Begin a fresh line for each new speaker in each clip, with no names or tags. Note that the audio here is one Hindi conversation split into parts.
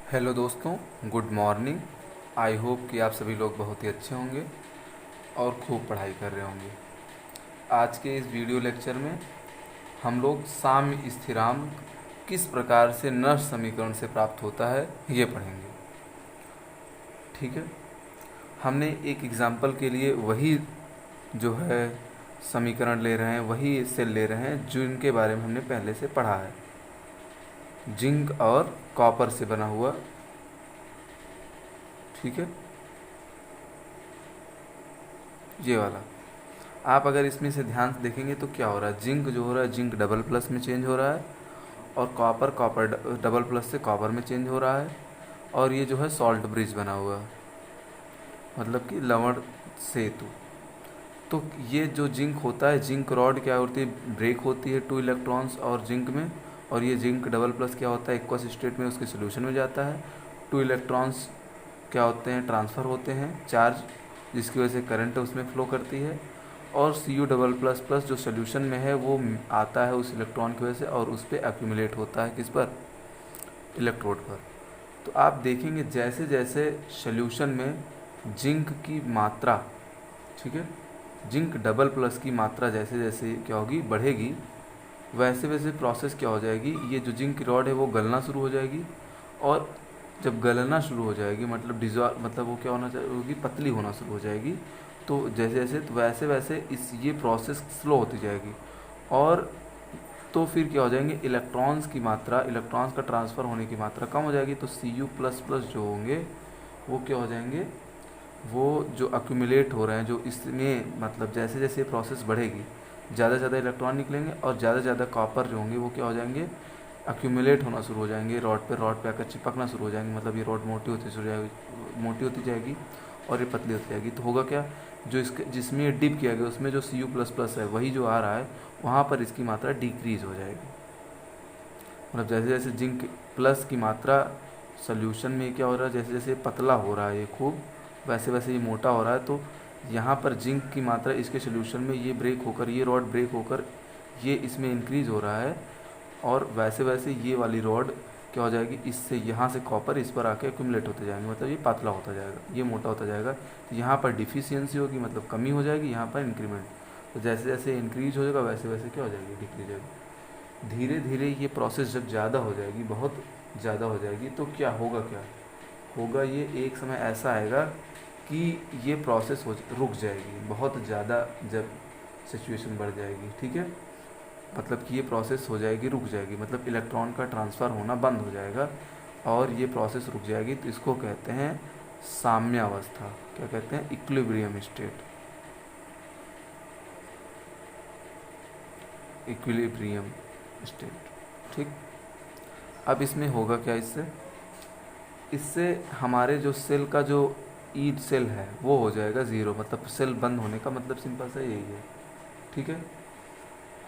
हेलो दोस्तों, गुड मॉर्निंग। आई होप कि आप सभी लोग बहुत ही अच्छे होंगे और खूब पढ़ाई कर रहे होंगे। आज के इस वीडियो लेक्चर में हम लोग साम्य स्थिरांक किस प्रकार से नष्ट समीकरण से प्राप्त होता है ये पढ़ेंगे। ठीक है, हमने एक एग्जाम्पल के लिए वही जो है समीकरण ले रहे हैं, वही सेल ले रहे हैं जिनके बारे में हमने पहले से पढ़ा है। जिंक और कॉपर से बना हुआ। ठीक है, ये वाला। आप अगर इसमें से ध्यान से देखेंगे तो क्या हो रहा है, जिंक जो हो रहा है जिंक डबल प्लस में चेंज हो रहा है, और कॉपर कॉपर डबल प्लस से कॉपर में चेंज हो रहा है। और ये जो है सॉल्ट ब्रिज बना हुआ है, मतलब कि लवण सेतु। तो ये जो जिंक होता है, जिंक रॉड क्या होती है, ब्रेक होती है 2 इलेक्ट्रॉन्स और जिंक में। और ये जिंक डबल प्लस क्या होता है, एक्वस स्टेट में उसके सोल्यूशन में जाता है। 2 इलेक्ट्रॉन्स क्या होते हैं, ट्रांसफ़र होते हैं चार्ज, जिसकी वजह से करंट उसमें फ्लो करती है। और सी यू डबल प्लस प्लस जो सोल्यूशन में है वो आता है उस इलेक्ट्रॉन की वजह से, और उस पर एक्यूमुलेट होता है किस पर, इलेक्ट्रोड पर। तो आप देखेंगे जैसे जैसे सोल्यूशन में जिंक की मात्रा, ठीक है, जिंक डबल प्लस की मात्रा जैसे जैसे क्या होगी, बढ़ेगी, वैसे वैसे प्रोसेस क्या हो जाएगी, ये जो जिंक की रॉड है वो गलना शुरू हो जाएगी। और जब गलना शुरू हो जाएगी मतलब डिजॉल्व, मतलब वो क्या होना होगी, पतली होना शुरू हो जाएगी। तो जैसे जैसे तो वैसे वैसे इस ये प्रोसेस स्लो होती जाएगी। और तो फिर क्या हो जाएंगे, इलेक्ट्रॉन्स की मात्रा, इलेक्ट्रॉन्स का ट्रांसफ़र होने की मात्रा कम हो जाएगी। तो सी यू प्लस प्लस जो होंगे वो क्या हो जाएंगे, वो जो अक्यूमुलेट हो रहे हैं, जो इसमें मतलब जैसे जैसे प्रोसेस बढ़ेगी ज़्यादा से ज़्यादा इलेक्ट्रॉन निकलेंगे, और ज़्यादा से ज़्यादा कॉपर जो होंगे वो क्या हो जाएंगे, अक्यूमुलेट होना शुरू हो जाएंगे, रॉड पे आकर चिपकना शुरू हो जाएंगे। मतलब ये रॉड मोटी होती शुरू जाएगी, मोटी होती जाएगी और ये पतली होती जाएगी। तो होगा क्या, जो इसके जिसमें ये डिप किया गया उसमें जो सी यू प्लस प्लस है वही जो आ रहा है, वहाँ पर इसकी मात्रा डिक्रीज़ हो जाएगी। मतलब जैसे जैसे जिंक प्लस की मात्रा सोल्यूशन में क्या हो रहा है, जैसे जैसे पतला हो रहा है ये खूब, वैसे वैसे ये मोटा हो रहा है। तो यहाँ पर जिंक की मात्रा इसके सोल्यूशन में ये ब्रेक होकर, ये रॉड ब्रेक होकर ये इसमें इंक्रीज़ हो रहा है। और वैसे वैसे ये वाली रॉड क्या हो जाएगी, इससे यहाँ से कॉपर इस पर आके एक्यूमुलेट होते जाएंगे, मतलब ये पतला होता जाएगा, ये मोटा होता जाएगा। तो यहाँ पर डिफिशियंसी होगी, मतलब कमी हो जाएगी, यहाँ पर इंक्रीमेंट। तो जैसे जैसे इंक्रीज हो जाएगा वैसे वैसे क्या हो जाएगी, डिक्रीज होगी। धीरे धीरे ये प्रोसेस जब ज़्यादा हो जाएगी, बहुत ज़्यादा हो जाएगी, तो क्या होगा, क्या होगा, ये एक समय ऐसा आएगा कि ये प्रोसेस हो रुक जाएगी, बहुत ज़्यादा जब सिचुएशन बढ़ जाएगी। ठीक है, मतलब कि ये प्रोसेस हो जाएगी, रुक जाएगी, मतलब इलेक्ट्रॉन का ट्रांसफ़र होना बंद हो जाएगा और ये प्रोसेस रुक जाएगी। तो इसको कहते हैं साम्य अवस्था। क्या कहते हैं, इक्विलिब्रियम स्टेट, इक्विलिब्रियम स्टेट। ठीक, अब इसमें होगा क्या, इससे इससे हमारे जो सेल का जो ई सेल है वो हो जाएगा ज़ीरो, मतलब सेल बंद होने का मतलब सिंपल सा यही है। ठीक है,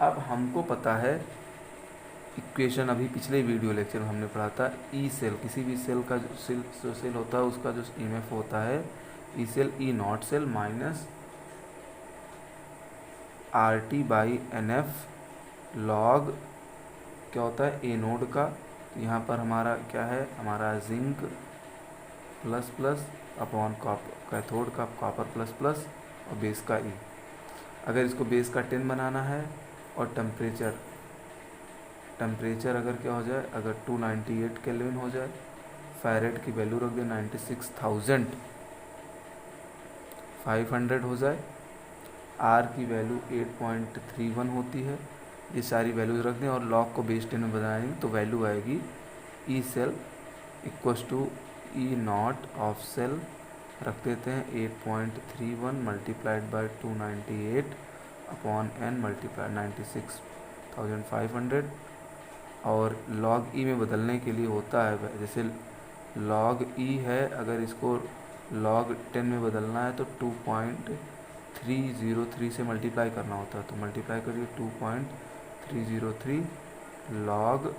अब हमको पता है इक्वेशन, अभी पिछले वीडियो लेक्चर में हमने पढ़ा था, ई सेल, किसी भी सेल का जो सेल होता है उसका जो ईएमएफ होता है, E cell E naught cell minus R T by N F log क्या होता है, ए नोड का। तो यहाँ पर हमारा क्या है, हमारा zinc plus plus upon cathode का कॉपर प्लस प्लस और बेस का ई। अगर इसको बेस का 10 बनाना है, और टेम्परेचर टेम्परेचर अगर क्या हो जाए, अगर 298 केल्विन हो जाए, फ़ारेड की वैल्यू रख दे 96,500 हो जाए, आर की वैल्यू 8.31 होती है, ये सारी वैल्यूज रख दें और लॉग को बेस 10 में बनाएंगे तो वैल्यू आएगी E cell equals to E naught of cell, रख देते हैं 8.31 multiplied by 298 upon N multiplied 96,500। और लॉग ई में बदलने के लिए होता है, जैसे लॉग ई है, अगर इसको लॉग 10 में बदलना है तो 2.303 से मल्टीप्लाई करना होता है। तो मल्टीप्लाई करिए 2.303 log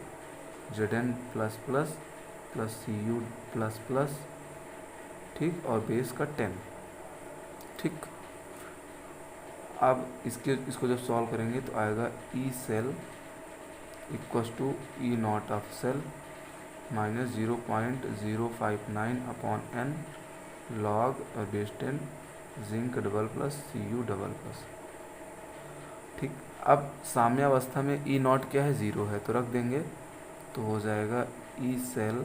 Z N plus plus plus C U plus plus, ठीक, और बेस का 10। ठीक, अब इसको जब सॉल्व करेंगे तो आएगा E cell equals to E naught of cell minus 0.059 upon N log base 10 zinc double plus Cu double plus. ठीक, अब साम्यावस्था में ई नॉट क्या है, ज़ीरो है, तो रख देंगे, तो हो जाएगा E cell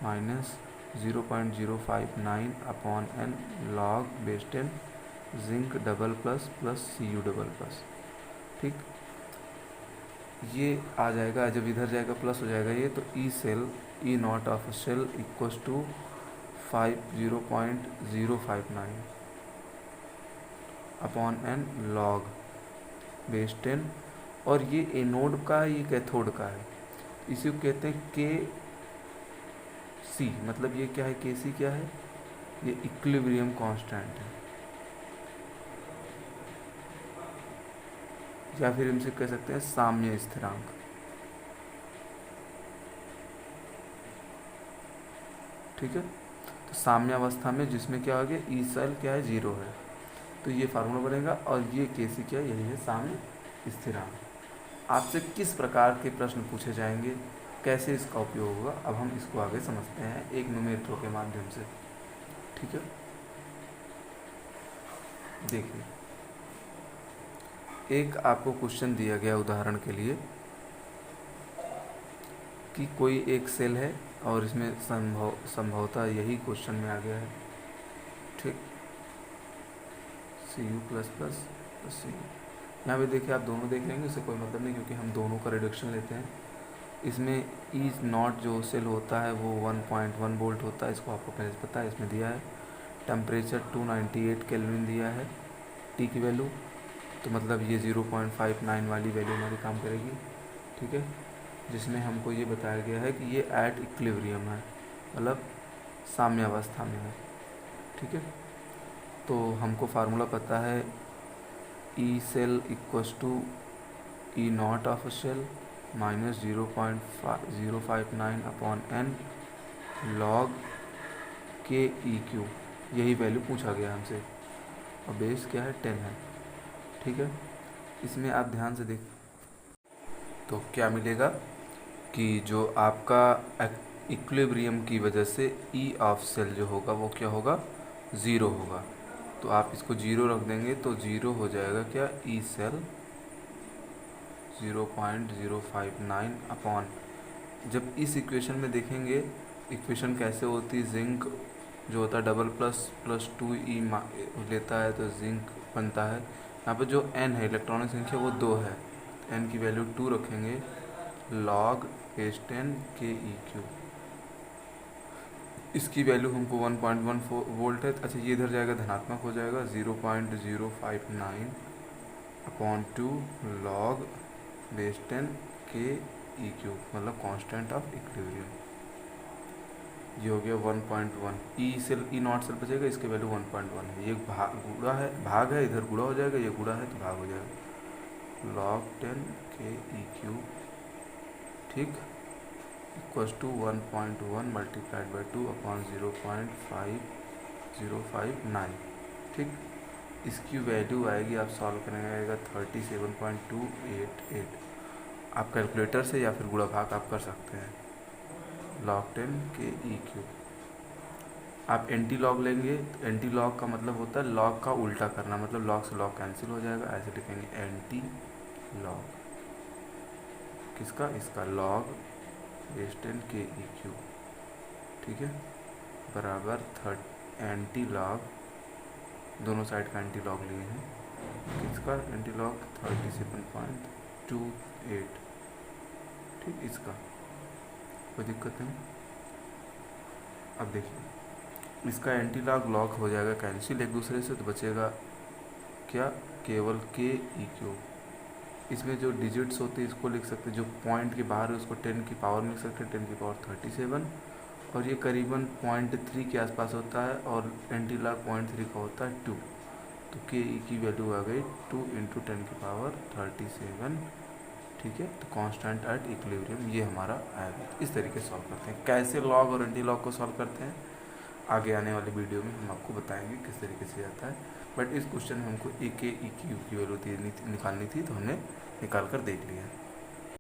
minus 0.059 upon N log base 10 zinc double plus plus Cu double plus. ठीक, ये आ जाएगा, जब इधर जाएगा प्लस हो जाएगा ये, तो E cell E naught of cell equals to 0.059 upon N log base 10, और ये एनोड का है, ये कैथोड का है, इसी को कहते हैं के सी। मतलब ये क्या है, के सी क्या है, ये इक्विलिब्रियम कांस्टेंट है, या फिर इनसे कह सकते हैं साम्य स्थिरांक। ठीक है, तो साम्यावस्था में जिसमें क्या हो गया, ई सेल क्या है, जीरो है, तो ये फार्मूला बनेगा, और ये के सी क्या है, यही है साम्य स्थिरांक। आपसे किस प्रकार के प्रश्न पूछे जाएंगे, कैसे इसका उपयोग होगा, अब हम इसको आगे समझते हैं एक न्यूमेरिकल के माध्यम से। ठीक है, देखिए, एक आपको क्वेश्चन दिया गया उदाहरण के लिए कि कोई एक सेल है और इसमें संभवतः यही क्वेश्चन में आ गया है। ठीक, Cu प्लस प्लस Cu, यहाँ पे देखिए, आप दोनों देख लेंगे, उससे कोई मतलब नहीं, क्योंकि हम दोनों का रिडक्शन लेते हैं। इसमें ई नॉट जो सेल होता है वो 1.1 वोल्ट होता है, इसको आपको पहले से पता है, इसमें दिया है। टेम्परेचर 298 केल्विन दिया है, टी की वैल्यू, तो मतलब ये 0.59 वाली वैल्यू हमारी काम करेगी। ठीक है, जिसमें हमको ये बताया गया है कि ये एट इक्विलिब्रियम है, मतलब साम्यावस्था में है। ठीक है, तो हमको फार्मूला पता है, E cell equals to E naught of cell minus 0.059 upon N log K E Q, यही वैल्यू पूछा गया हमसे, और बेस क्या है, 10 है। ठीक है, इसमें आप ध्यान से देख, तो क्या मिलेगा कि जो आपका इक्विलिब्रियम की वजह से ई ऑफ सेल जो होगा वो क्या होगा, ज़ीरो होगा, तो आप इसको ज़ीरो रख देंगे, तो ज़ीरो हो जाएगा क्या, ई सेल 0.059 अपॉन, जब इस इक्वेशन में देखेंगे, इक्वेशन कैसे होती है, जिंक जो होता है डबल प्लस प्लस 2E लेता है, तो जिंक बनता है। यहाँ पे जो n है, इलेक्ट्रॉनिक संख्या, वो 2 है, n की वैल्यू 2 रखेंगे, log base 10 K E Q, इसकी वैल्यू हमको 1.14 वोल्ट है। अच्छा, ये इधर जाएगा, धनात्मक हो जाएगा, 0.059 upon 2 log base 10 K E Q, मतलब कांस्टेंट ऑफ इक्विलिब्रियम। ये हो गया 1.1, E cell E naught cell बचेगा, इसकी वैल्यू 1.1 है, ये गुणा है, भाग है, इधर गुणा हो जाएगा, ये गुणा है तो भाग हो जाएगा, log 10 के ई क्यू, ठीक, equals to 1.1 multiplied by 2 upon 0.5059। ठीक, इसकी वैल्यू आएगी, आप सॉल्व करेंगे, आएगा 37.288। आप कैलकुलेटर से या फिर गुणा भाग आप कर सकते हैं, log 10 के ई क्यू। आप एंटी लॉग लेंगे, तो एंटी लॉग का मतलब होता है लॉग का उल्टा करना, मतलब लॉग से लॉग कैंसिल हो जाएगा, ऐसे लिखेंगे एंटी लॉग, किसका, इसका, log base 10 K E Q. ठीक है, बराबर एंटी लॉग, दोनों साइड का एंटी लॉग लिए हैं, किसका एंटी लॉग, 37.28। ठीक, इसका कोई दिक्कत नहीं। अब देखिए, इसका एंटी लॉग लॉग हो जाएगा कैंसिल एक दूसरे से, तो बचेगा क्या, केवल के ई क्यू। इसमें जो डिजिट्स होते हैं इसको लिख सकते हैं, जो पॉइंट के बाहर है उसको 10 की पावर में लिख सकते हैं, 10 की पावर 37, और ये करीबन 0.3 के आसपास होता है, और एंटी लॉग 0.3 का होता है 2, तो के ई की वैल्यू आ गई 2 इंटू 10 की पावर 37। ठीक है, तो कांस्टेंट एट इक्विलिब्रियम ये हमारा आएगा। इस तरीके से सॉल्व करते हैं। कैसे लॉग और एंटी लॉग को सॉल्व करते हैं आगे आने वाले वीडियो में हम आपको बताएंगे किस तरीके से आता है, बट इस क्वेश्चन में हमको ए के ई क्यू की वैल्यू निकालनी थी, तो हमने निकाल कर देख लिया।